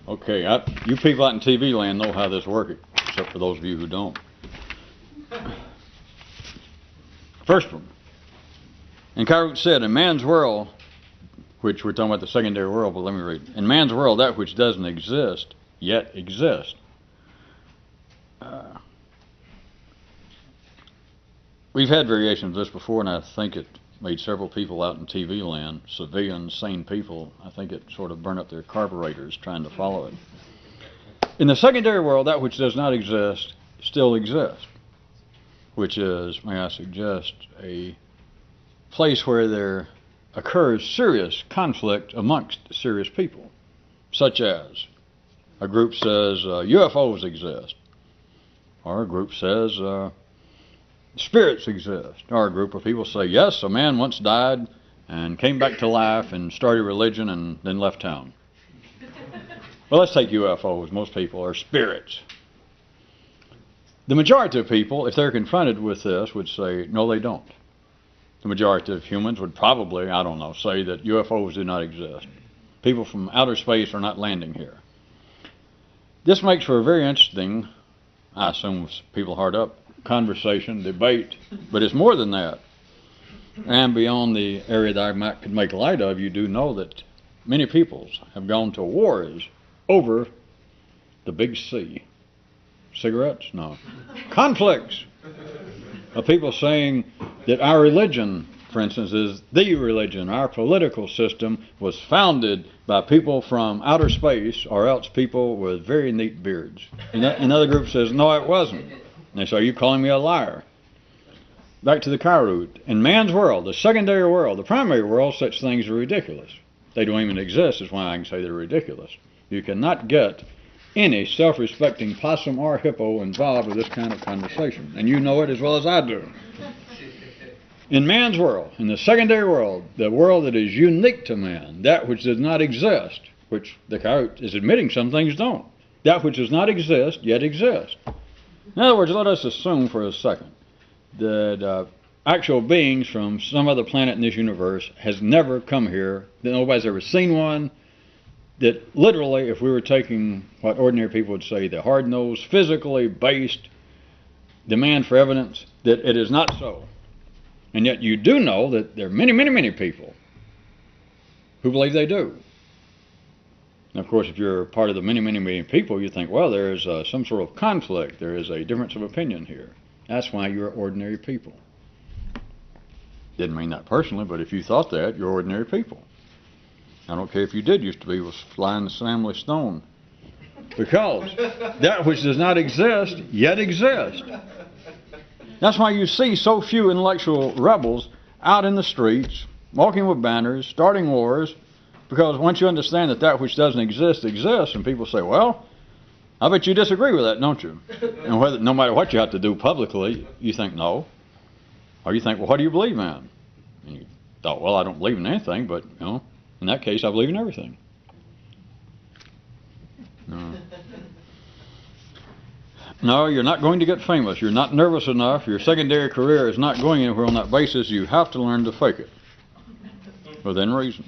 Okay, you people out in TV land know how this works, except for those of you who don't. First one. And Kyrut said, in man's world, which we're talking about the secondary world, but let me read. In man's world, that which doesn't exist, yet exists. We've had variations of this before, and I think it made several people out in TV land, civilians, sane people, I think it sort of burned up their carburetors trying to follow it. In the secondary world, that which does not exist still exists, which is, may I suggest, a place where there occurs serious conflict amongst serious people, such as a group says UFOs exist, or a group says spirits exist, or a group of people say, yes, a man once died and came back to life and started religion and then left town. Well, let's take UFOs. Most people are spirits. The majority of people, if they're confronted with this, would say, no, they don't. The majority of humans would probably, I don't know, say that UFOs do not exist. People from outer space are not landing here. This makes for a very interesting, I assume people hard up, conversation, debate, but it's more than that. And beyond the area that I could make light of, you do know that many peoples have gone to wars over the big C. Cigarettes? No. Conflicts of people saying that our religion, for instance, is the religion. Our political system was founded by people from outer space, or else people with very neat beards. Another group says, no, it wasn't. And they say, are you calling me a liar? Back to the Kyrut. In man's world, the secondary world, the primary world, such things are ridiculous. They don't even exist, is why I can say they're ridiculous. You cannot get any self-respecting possum or hippo involved with this kind of conversation. And you know it as well as I do. In man's world, in the secondary world, the world that is unique to man, that which does not exist, which the Kyrut is admitting some things don't, that which does not exist yet exists. In other words, let us assume for a second that actual beings from some other planet in this universe has never come here, that nobody's ever seen one, that literally, if we were taking what ordinary people would say, the hard-nosed, physically based demand for evidence, that it is not so. And yet you do know that there are many, many, many people who believe they do. And of course, if you're part of the many, many, many people, you think, well, there is some sort of conflict. There is a difference of opinion here. That's why you're ordinary people. Didn't mean that personally, but if you thought that, you're ordinary people. I don't care if you did used to be, was flying the family stone. Because that which does not exist yet exists. That's why you see so few intellectual rebels out in the streets, walking with banners, starting wars, because once you understand that that which doesn't exist exists, and people say, well, I bet you disagree with that, don't you? And whether, no matter what you have to do publicly, you think no. Or you think, well, what do you believe in? And you thought, well, I don't believe in anything, but, you know, in that case, I believe in everything. No. No, you're not going to get famous. You're not nervous enough. Your secondary career is not going anywhere on that basis. You have to learn to fake it within reason.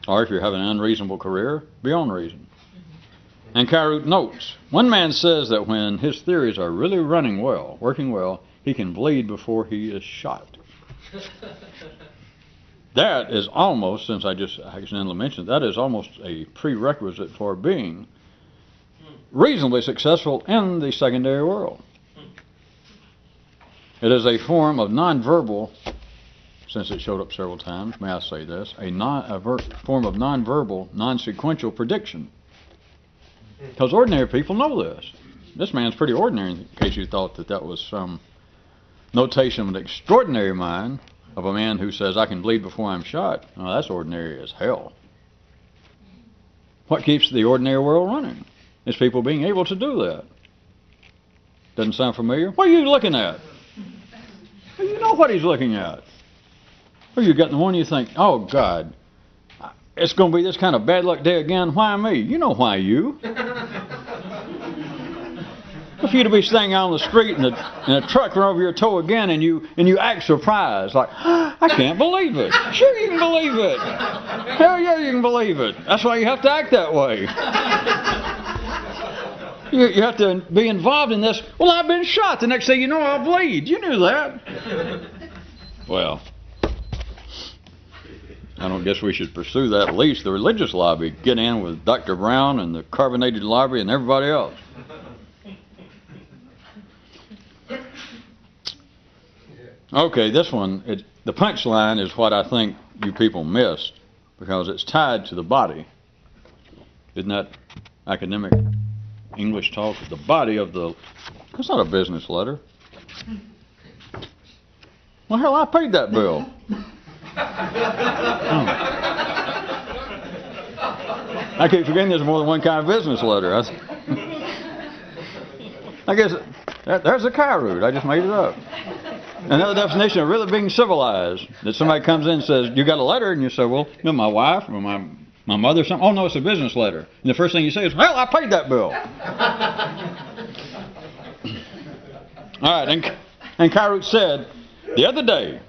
Or if you're having an unreasonable career, beyond reason. And Kyrut notes, one man says that when his theories are really running well, working well, he can bleed before he is shot. That is almost, since I just accidentally mentioned, that is almost a prerequisite for being reasonably successful in the secondary world. It is a form of nonverbal, since it showed up several times, may I say this, a form of nonverbal, non-sequential prediction. Because ordinary people know this. This man's pretty ordinary, in case you thought that that was some notation of an extraordinary mind of a man who says, I can bleed before I'm shot. Oh, that's ordinary as hell. What keeps the ordinary world running? It's people being able to do that. Doesn't sound familiar? What are you looking at? Well, you know what he's looking at. Well, you get the one you think, oh, God, it's going to be this kind of bad luck day again. Why me? You know why you. If you'd be standing out on the street and a truck run over your toe again and you act surprised, like, I can't believe it. Sure you can believe it. Hell yeah, you can believe it. That's why you have to act that way. You have to be involved in this. Well, I've been shot. The next thing you know, I'll bleed. You knew that. Well, I don't guess we should pursue that. At least the religious lobby. Get in with Dr. Brown and the carbonated lobby and everybody else. Okay, this one, the punchline is what I think you people missed because it's tied to the body. Isn't that academic English talk? The body of the... That's not a business letter. Well, hell, I paid that bill. I keep forgetting there's more than one kind of business letter. I guess there's a Chi root. I just made it up. Another definition of really being civilized. That somebody comes in and says, you got a letter? And you say, well, you know, my wife or my mother or something. Oh, no, it's a business letter. And the first thing you say is, well, I paid that bill. All right, and Chi root said, the other day,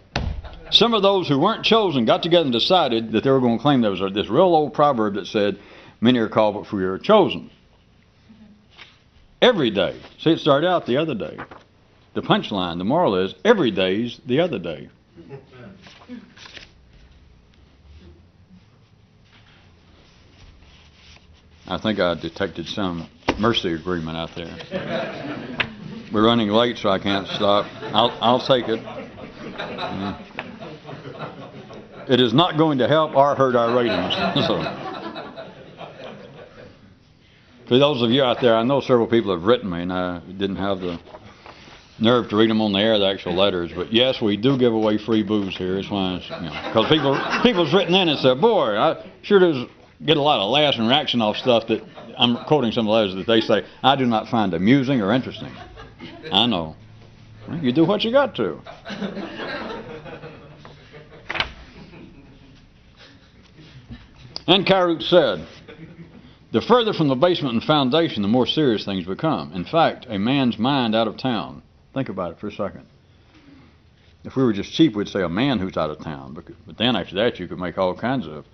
some of those who weren't chosen got together and decided that they were going to claim there was this real old proverb that said, many are called, but few are chosen. Every day. See, it started out the other day. The punchline, the moral is, every day's the other day. I think I detected some mercy agreement out there. We're running late, so I can't stop. I'll take it. It is not going to help or hurt our ratings. So, for those of you out there, I know several people have written me, and I didn't have the nerve to read them on the air, the actual letters. But yes, we do give away free booze here. It's why, because people's written in and said, boy, I sure does get a lot of laughs and reaction off stuff that I'm quoting some of the letters that they say I do not find amusing or interesting. I know. You do what you got to. And Chi root said, the further from the basement and foundation, the more serious things become. In fact, a man's mind out of town. Think about it for a second. If we were just cheap, we'd say a man who's out of town. But then after that, you could make all kinds of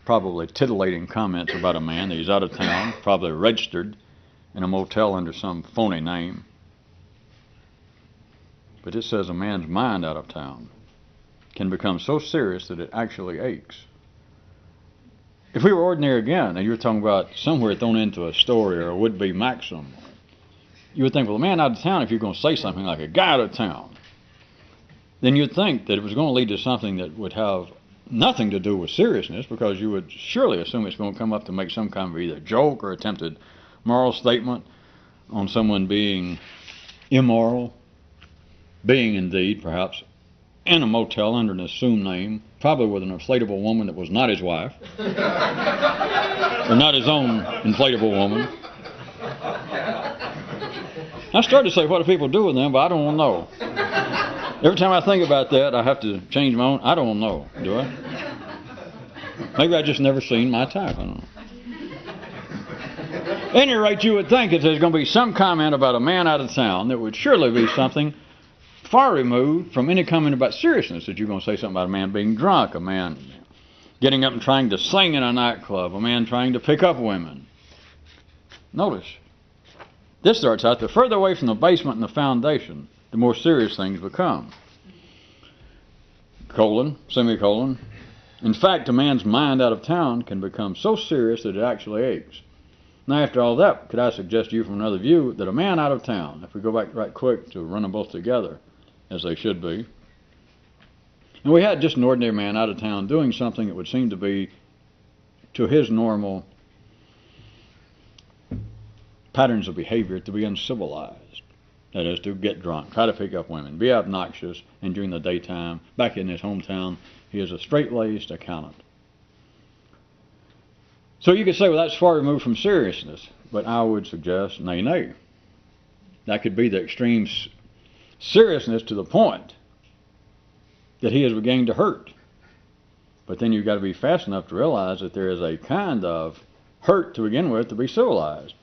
probably titillating comments about a man that he's out of town, probably registered in a motel under some phony name. But it says a man's mind out of town can become so serious that it actually aches. If we were ordinary again, and you were talking about somewhere thrown into a story or a would-be maxim, you would think, well, a man out of town, if you're going to say something like a guy out of town, then you'd think that it was going to lead to something that would have nothing to do with seriousness, because you would surely assume it's going to come up to make some kind of either joke or attempted moral statement on someone being immoral, being indeed perhaps in a motel under an assumed name, probably with an inflatable woman that was not his wife, or not his own inflatable woman. I started to say, what do people do with them, but I don't know. Every time I think about that, I have to change my own. I don't know, do I? Maybe I just never seen my type. I don't know. At any rate, you would think that there's going to be some comment about a man out of town that would surely be something far removed from any comment about seriousness, that you're going to say something about a man being drunk, a man getting up and trying to sing in a nightclub, a man trying to pick up women. Notice, this starts out, the further away from the basement and the foundation, the more serious things become. Colon, semicolon. In fact, a man's mind out of town can become so serious that it actually aches. Now, after all that, could I suggest to you from another view that a man out of town, if we go back right quick to run them both together, as they should be, and we had just an ordinary man out of town doing something that would seem to be to his normal patterns of behavior to be uncivilized. That is, to get drunk, try to pick up women, be obnoxious, and during the daytime, back in his hometown, he is a straight-laced accountant. So you could say, well, that's far removed from seriousness, but I would suggest, nay. That could be the extreme seriousness to the point that he is beginning to hurt. But then you've got to be fast enough to realize that there is a kind of hurt to begin with to be civilized,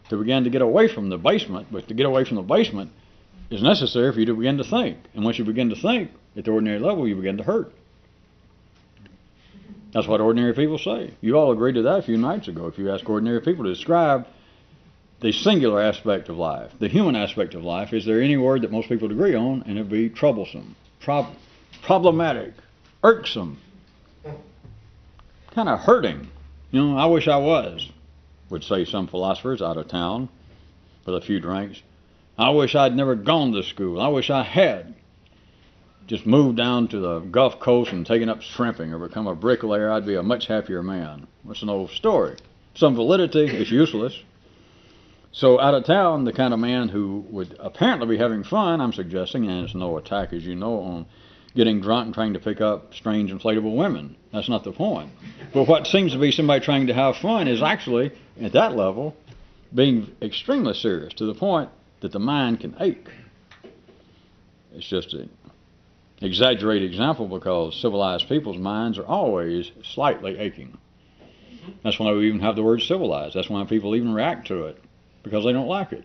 to begin to get away from the basement. But to get away from the basement is necessary for you to begin to think. And once you begin to think at the ordinary level, you begin to hurt. That's what ordinary people say. You all agreed to that a few nights ago. If you ask ordinary people to describe the singular aspect of life. The human aspect of life, is there any word that most people would agree on, and it would be troublesome, problematic, irksome, kind of hurting. You know, I wish I was, would say some philosophers out of town with a few drinks. I wish I'd never gone to school. I wish I had just moved down to the Gulf Coast and taken up shrimping or become a bricklayer. I'd be a much happier man. That's an old story. Some validity is useless. So out of town, the kind of man who would apparently be having fun, I'm suggesting, and it's no attack, as you know, on getting drunk and trying to pick up strange inflatable women. That's not the point. But what seems to be somebody trying to have fun is actually, at that level, being extremely serious, to the point that the mind can ache. It's just an exaggerated example, because civilized people's minds are always slightly aching. That's why we even have the word civilized. That's why people even react to it, because they don't like it.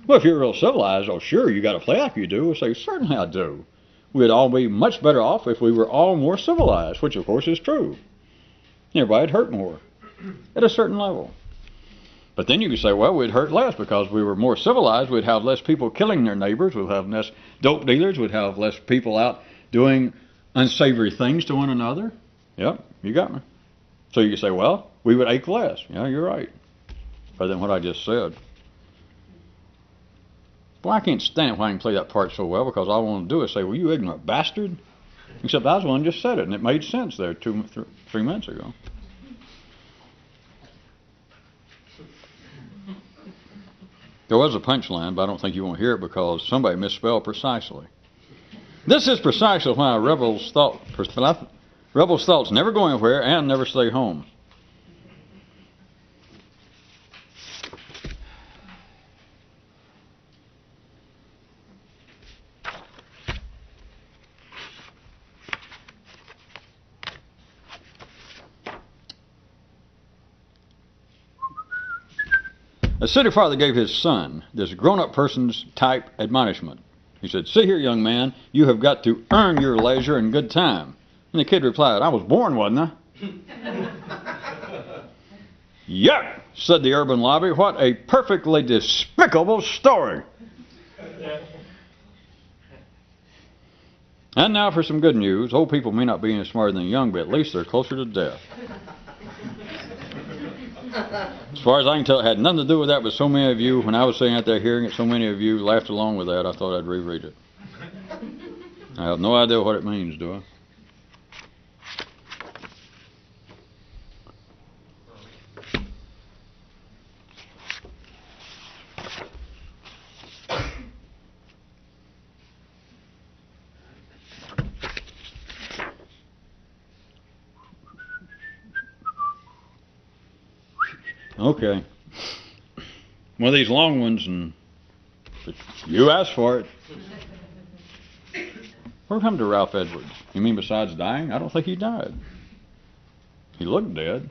Well, if you're real civilized, oh sure, you got to play like you do. We'll say, certainly I do. We'd all be much better off if we were all more civilized, which of course is true. Everybody'd hurt more at a certain level. But then you could say, well, we'd hurt less because we were more civilized. We'd have less people killing their neighbors. We'd have less dope dealers. We'd have less people out doing unsavory things to one another. Yep, you got me. So you could say, well, we would ache less. Yeah, you're right. Better than what I just said. Well, I can't stand it when I can play that part so well, because all I want to do is say, well, you ignorant bastard. Except I was the one who just said it, and it made sense there 3 minutes ago. There was a punchline, but I don't think you won't hear it because somebody misspelled precisely. This is precisely why rebels' thoughts never go anywhere and never stay home. A city father gave his son this grown-up person's type admonishment. He said, see here, young man, you have got to earn your leisure and good time. And the kid replied, I was born, wasn't I? Yuck, said the urban lobby. What a perfectly despicable story. And now for some good news. Old people may not be any smarter than young, but at least they're closer to death. As far as I can tell, it had nothing to do with that, but so many of you, when I was sitting out there hearing it, so many of you laughed along with that, I thought I'd reread it. I have no idea what it means, do I? Okay. One of these long ones, and you asked for it. What happened to Ralph Edwards? You mean besides dying? I don't think he died. He looked dead.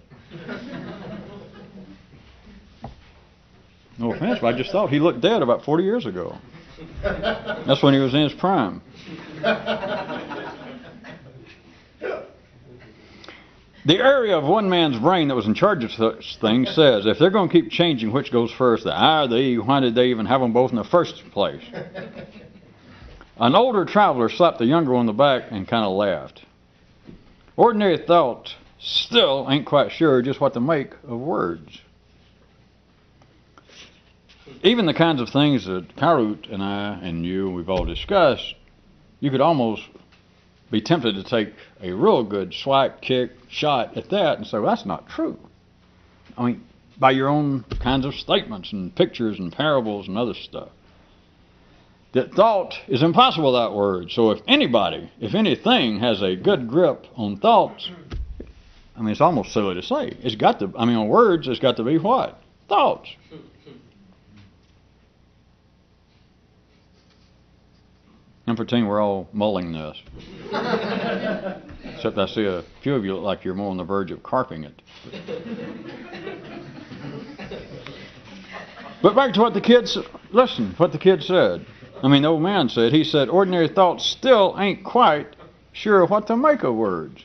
No offense, but I just thought he looked dead about 40 years ago. That's when he was in his prime. The area of one man's brain that was in charge of such things says, if they're going to keep changing which goes first, the I or the E, why did they even have them both in the first place? An older traveler slapped the younger one on the back and kind of laughed. Ordinary thought still ain't quite sure just what to make of words. Even the kinds of things that Karut and I and you, we've all discussed, you could almost be tempted to take a real good swipe, kick, shot at that and say, well, that's not true. I mean, by your own kinds of statements and pictures and parables and other stuff. That thought is impossible without words. So if anybody, if anything, has a good grip on thoughts, I mean, it's almost silly to say. It's got to, I mean, on words, it's got to be what? Thoughts. And pretend we're all mulling this. Except I see a few of you look like you're more on the verge of carping it. But back to what the kids, listen, what the kid said. I mean, the old man said, he said, ordinary thoughts still ain't quite sure what to make of words.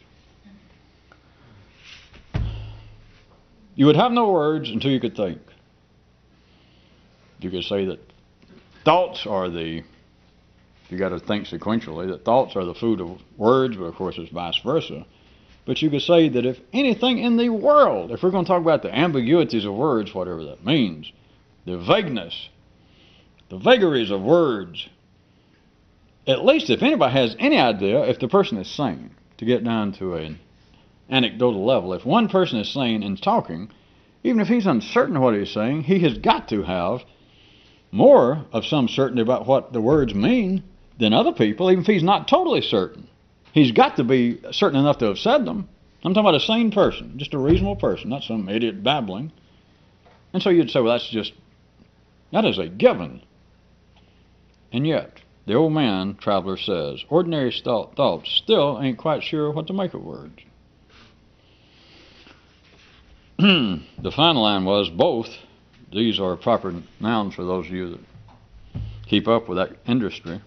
You would have no words until you could think. You could say that thoughts are you got to think sequentially, that thoughts are the food of words, but of course it's vice versa. But you could say that if anything in the world, if we're going to talk about the ambiguities of words, whatever that means, the vagueness, the vagaries of words, at least if anybody has any idea, if the person is sane, to get down to an anecdotal level, if one person is sane and talking, even if he's uncertain what he's saying, he has got to have more of some certainty about what the words mean than other people, even if he's not totally certain. He's got to be certain enough to have said them. I'm talking about a sane person, just a reasonable person, not some idiot babbling. And so you'd say, well, that is a given. And yet, the old man, traveler, says, ordinary thoughts still ain't quite sure what to make of words. The final line was, both, these are proper nouns for those of you that keep up with that industry,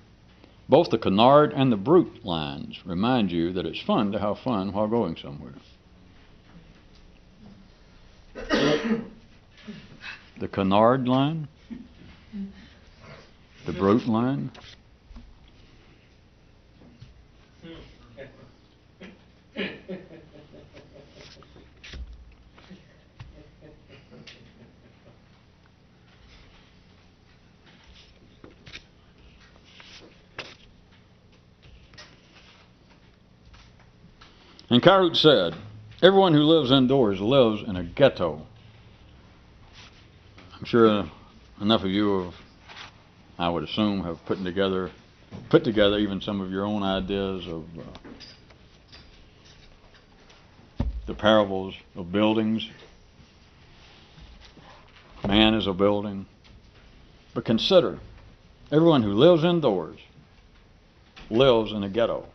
both the canard and the brute lines remind you that it's fun to have fun while going somewhere. The canard line, the brute line. And Carut said, everyone who lives indoors lives in a ghetto. I'm sure enough of you have, I would assume, have put together even some of your own ideas of the parables of buildings. Man is a building. But consider, everyone who lives indoors lives in a ghetto.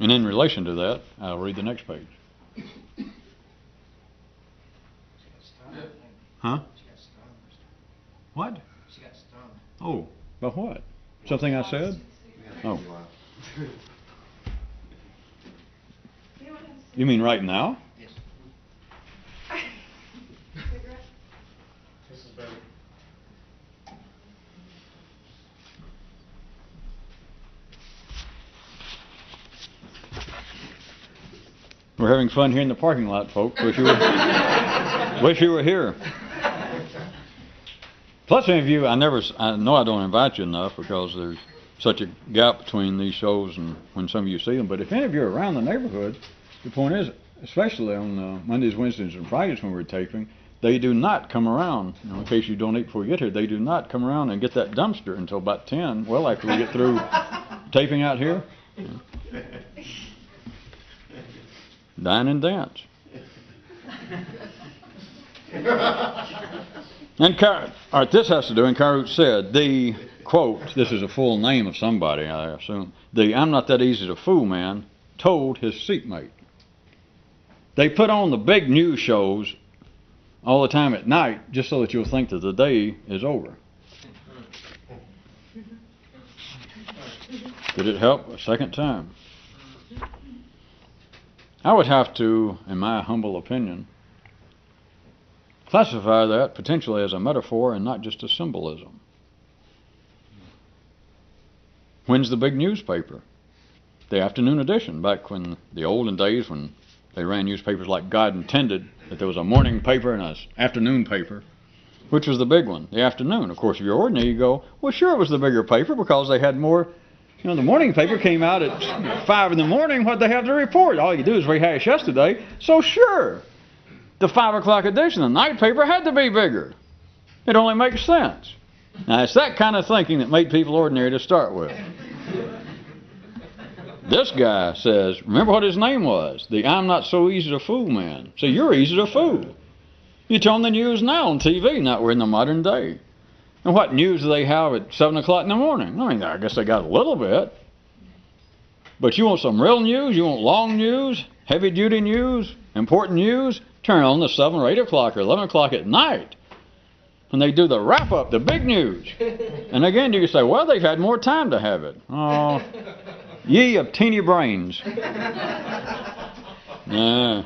And in relation to that, I'll read the next page. Huh? What? She got stung. Oh, about what? Something I said? Oh. You mean right now? Yes. This is better. We're having fun here in the parking lot, folks. Wish you were here. Plus, any of you, I know I don't invite you enough because there's such a gap between these shows and when some of you see them. But if any of you are around the neighborhood, the point is, especially on Mondays, Wednesdays, and Fridays when we're taping, they do not come around. In case you don't eat before you get here, they do not come around and get that dumpster until about 10. Well, after we get through taping out here. Dine and dance. And this has to do, and Carut said, the, quote, this is a full name of somebody, I assume, the I'm not that easy to fool man told his seatmate. They put on the big news shows all the time at night just so that you'll think that the day is over. Did it help a second time? I would have to, in my humble opinion, classify that potentially as a metaphor and not just a symbolism. When's the big newspaper? The afternoon edition, back when the olden days when they ran newspapers like God intended, that there was a morning paper and an afternoon paper. Which was the big one? The afternoon. Of course, if you're ordinary, you go, well, sure, it was the bigger paper because they had more. The morning paper came out at 5 in the morning. What'd they have to report? All you do is rehash yesterday. So sure, the 5 o'clock edition, the night paper, had to be bigger. It only makes sense. Now, it's that kind of thinking that made people ordinary to start with. This guy says, remember what his name was? The I'm not so easy to fool man. So you're easy to fool. You turn the news now on TV, not we're in the modern day. And what news do they have at 7 o'clock in the morning? I mean, I guess they got a little bit. But you want some real news? You want long news? Heavy-duty news? Important news? Turn on the 7 or 8 o'clock or 11 o'clock at night. When they do the wrap-up, the big news. And again, you can say, well, they've had more time to have it. Oh, Ye of teeny brains. Now,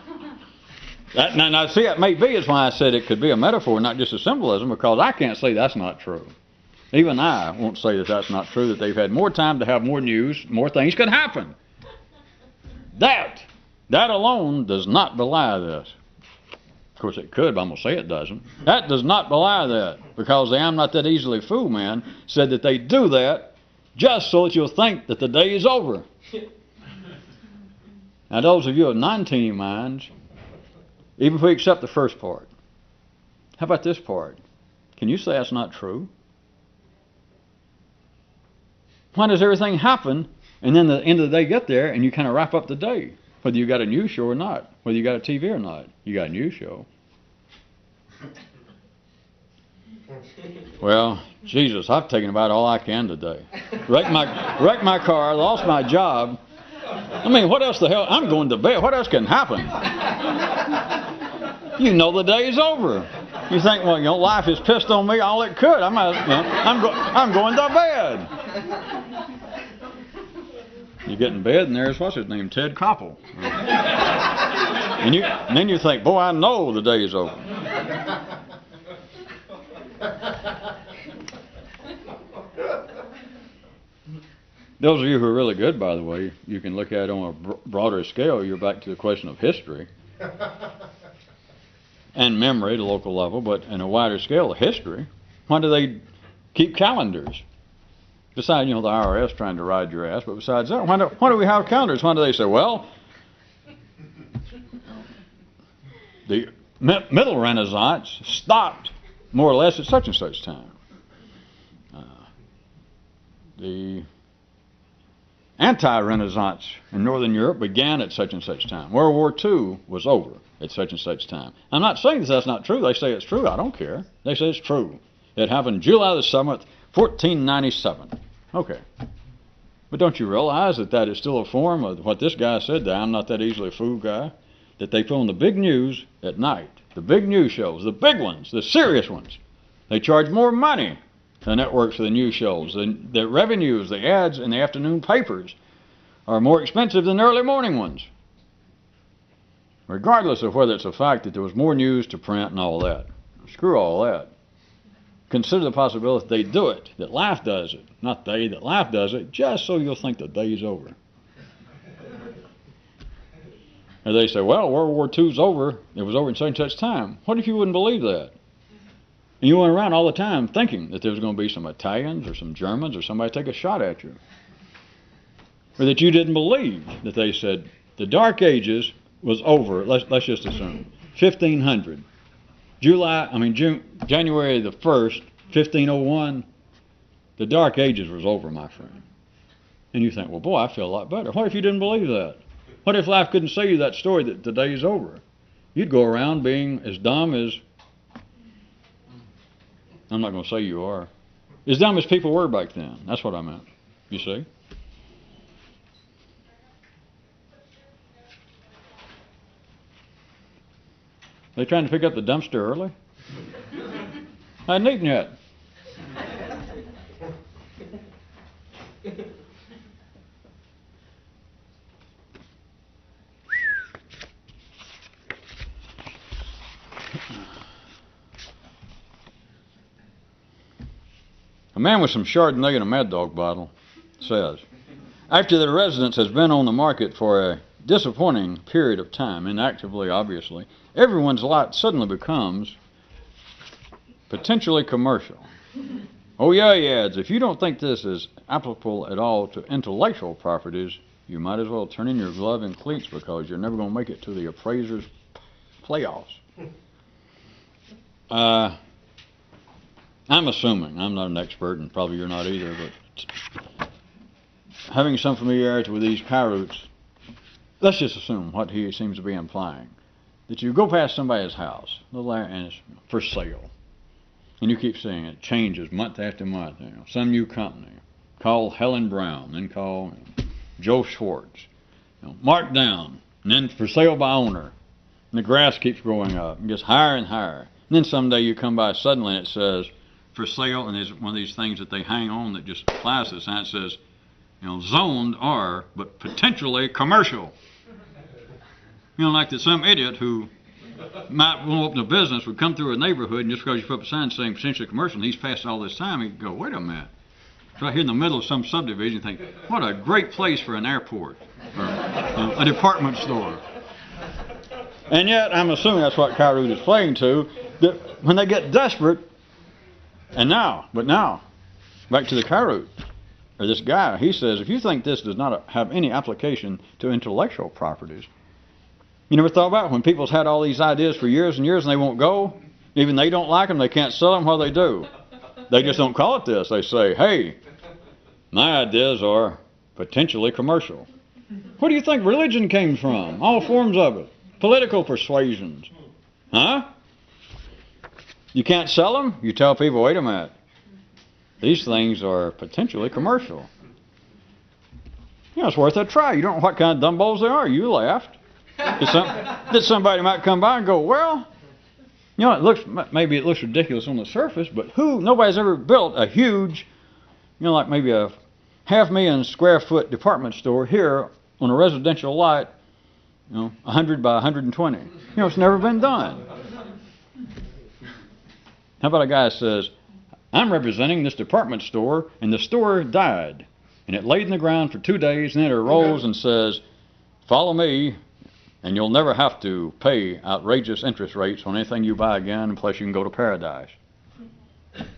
see, it may be is why I said it could be a metaphor, not just a symbolism, because I can't say that's not true. Even I won't say that that's not true, that they've had more time to have more news, more things could happen. That alone does not belie this. Of course, it could, but I'm going to say it doesn't. That does not belie that, because the I'm not that easily fooled man said that they do that just so that you'll think that the day is over. Now, those of you with non-teeny minds, even if we accept the first part, how about this part? Can you say that's not true? Why does everything happen and then the end of the day get there and you kind of wrap up the day? Whether you got a news show or not, whether you got a TV or not, you got a news show. Well, Jesus, I've taken about all I can today. Wrecked my car, lost my job. I mean, what else the hell? I'm going to bed. What else can happen? You know the day's over. You think, well, life is pissed on me all it could. I'm going to bed. You get in bed and there's, what's his name, Ted Koppel. And then you think, boy, I know the day is over. Those of you who are really good, by the way, you can look at it on a broader scale. You're back to the question of history and memory at a local level, but in a wider scale of history. Why do they keep calendars? Besides, the IRS trying to ride your ass, but besides that, why do we have calendars? Why do they say, well, the Middle Renaissance stopped more or less at such and such time. The anti-Renaissance in Northern Europe began at such and such time. World War II was over at such and such time. I'm not saying that that's not true. They say it's true. I don't care. They say it's true. It happened July the 7th, 1497. Okay. But don't you realize that is still a form of what this guy said, the I'm not that easily fooled guy, that they put on the big news at night. The big news shows, the big ones, the serious ones. They charge more money, the networks for the news shows. The revenues, the ads in the afternoon papers are more expensive than the early morning ones. Regardless of whether it's a fact that there was more news to print and all that. Screw all that. Consider the possibility they do it, that life does it. Not they, that life does it, just so you'll think the day's over. And they say, well, World War II's over. It was over in such and such time. What if you wouldn't believe that? And you went around all the time thinking that there was going to be some Italians or some Germans or somebody take a shot at you. Or that you didn't believe that they said the Dark Ages was over, let's just assume, 1500. January the 1st, 1501, the Dark Ages was over, my friend. And you think, well, boy, I feel a lot better. What if you didn't believe that? What if life couldn't say you that story that the day is over? You'd go around being as dumb as, I'm not going to say you are, as dumb as people were back then. That's what I meant, you see. They trying to pick up the dumpster early? I hadn't eaten yet. A man with some Chardonnay in a Mad Dog bottle says, after the residence has been on the market for a disappointing period of time, inactively obviously, everyone's light suddenly becomes potentially commercial. Oh yeah, he adds, if you don't think this is applicable at all to intellectual properties, you might as well turn in your glove and cleats because you're never going to make it to the appraiser's playoffs. I'm assuming, I'm not an expert and probably you're not either, but having some familiarity with these Kairos, let's just assume what he seems to be implying. That you go past somebody's house, and it's for sale. And you keep seeing it changes month after month. Some new company. Call Helen Brown, then call Joe Schwartz. Marked down, and then for sale by owner. And the grass keeps growing up and gets higher and higher. And then someday you come by suddenly and it says, for sale, and there's one of these things that they hang on that just applies to the sign. It says, zoned R, but potentially commercial. Like that some idiot who might want to open a business would come through a neighborhood, and just because you put up a sign saying potentially commercial, and he's passed all this time, he'd go, wait a minute. It's right here in the middle of some subdivision, you think, what a great place for an airport or a department store. And yet, I'm assuming that's what Kyrute is playing to, that when they get desperate, now, back to the Kyrute, or this guy, he says, if you think this does not have any application to intellectual properties, you never thought about it? When people's had all these ideas for years and years and they won't go, even they don't like them, they can't sell them, what do they do? They just don't call it this. They say, hey, my ideas are potentially commercial. Where do you think religion came from? All forms of it. Political persuasions. Huh? You can't sell them? You tell people, wait a minute. These things are potentially commercial. It's worth a try. You don't know what kind of dumbbells they are. You laughed. That somebody might come by and go, well, maybe it looks ridiculous on the surface, but nobody's ever built a huge, like maybe a 500,000 square foot department store here on a residential lot, 100 by 120. It's never been done. How about a guy that says, I'm representing this department store, and the store died, and it laid in the ground for 2 days, and then it arose and says, follow me, and you'll never have to pay outrageous interest rates on anything you buy again, and plus you can go to paradise.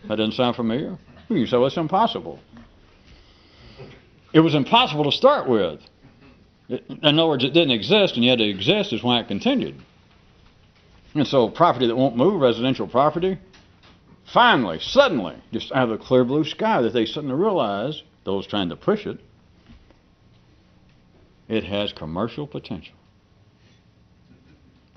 That doesn't sound familiar? You say, well, it's impossible. It was impossible to start with. In other words, it didn't exist, and yet it exists is why it continued. And so property that won't move, residential property, finally, suddenly, just out of the clear blue sky, that they suddenly realize, those trying to push it, it has commercial potential.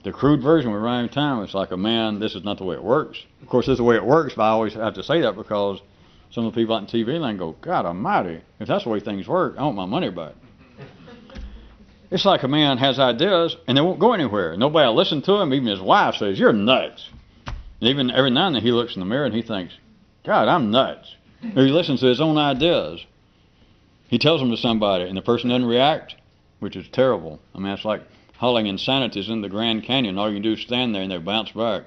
The crude version we're running time, it's like this is not the way it works. Of course, this is the way it works, but I always have to say that because some of the people out in TV land go, God almighty, if that's the way things work, I want my money back. It's like a man has ideas, and they won't go anywhere. Nobody will listen to him. Even his wife says, you're nuts. And even every now and then he looks in the mirror and he thinks, God, I'm nuts. Or he listens to his own ideas. He tells them to somebody, and the person doesn't react, which is terrible. It's like hauling insanities in the Grand Canyon. All you can do is stand there and they bounce back.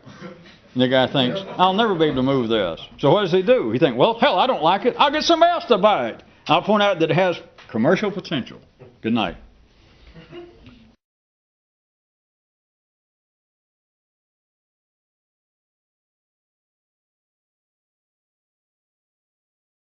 And the guy thinks, I'll never be able to move this. So what does he do? He thinks, well, hell, I don't like it. I'll get somebody else to buy it. I'll point out that it has commercial potential. Good night.